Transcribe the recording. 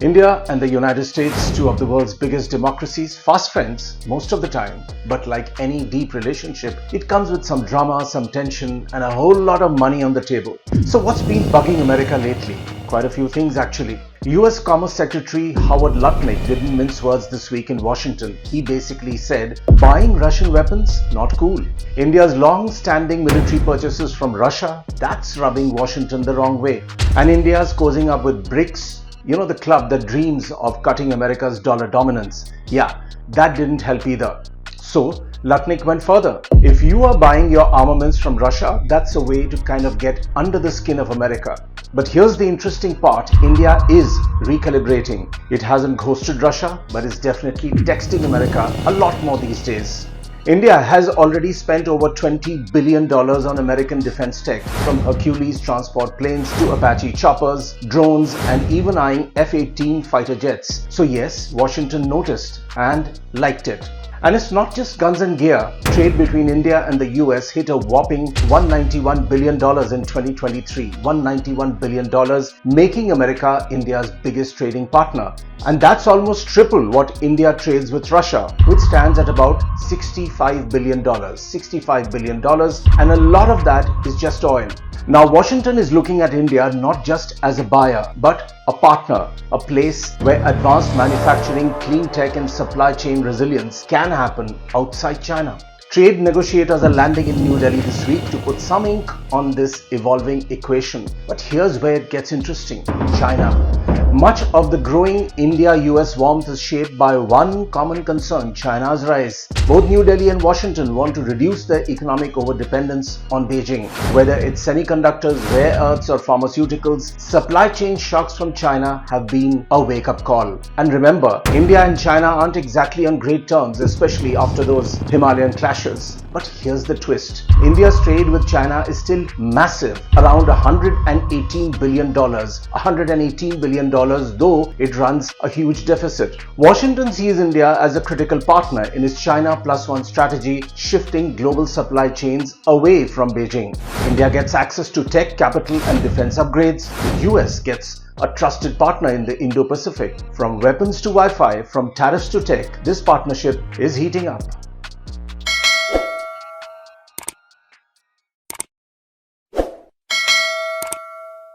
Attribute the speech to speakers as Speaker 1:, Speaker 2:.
Speaker 1: India and the United States, two of the world's biggest democracies, fast friends most of the time. But like any deep relationship, it comes with some drama, some tension, and a whole lot of money on the table. So what's been bugging America lately? Quite a few things actually. US Commerce Secretary Howard Lutnick didn't mince words this week in Washington. He basically said, buying Russian weapons? Not cool. India's long-standing military purchases from Russia? That's rubbing Washington the wrong way. And India's cozying up with BRICS, the club that dreams of cutting America's dollar dominance. Yeah, that didn't help either. So, Lutnick went further. If you are buying your armaments from Russia, that's a way to kind of get under the skin of America. But here's the interesting part. India is recalibrating. It hasn't ghosted Russia, but is definitely texting America a lot more these days. India has already spent over $20 billion on American defense tech, from Hercules transport planes to Apache choppers, drones, and even eyeing F-18 fighter jets. So yes, Washington noticed and liked it. And it's not just guns and gear. Trade between India and the US hit a whopping $191 billion in 2023. $191 billion, making America India's biggest trading partner. And that's almost triple what India trades with Russia, which stands at about $65 billion. $65 billion, and a lot of that is just oil. Now, Washington is looking at India not just as a buyer, but a partner, a place where advanced manufacturing, clean tech, and supply chain resilience can happen outside China. Trade negotiators are landing in New Delhi this week to put some ink on this evolving equation. But here's where it gets interesting: China. Much of the growing India-US warmth is shaped by one common concern: China's rise. Both New Delhi and Washington want to reduce their economic overdependence on Beijing. Whether it's semiconductors, rare earths, or pharmaceuticals, supply chain shocks from China have been a wake-up call. And remember, India and China aren't exactly on great terms, especially after those Himalayan clashes. But here's the twist. India's trade with China is still massive, around $118 billion. $118 billion, though it runs a huge deficit. Washington sees India as a critical partner in its China Plus One strategy, shifting global supply chains away from Beijing. India gets access to tech, capital, and defense upgrades. The US gets a trusted partner in the Indo-Pacific. From weapons to Wi-Fi, from tariffs to tech, this partnership is heating up.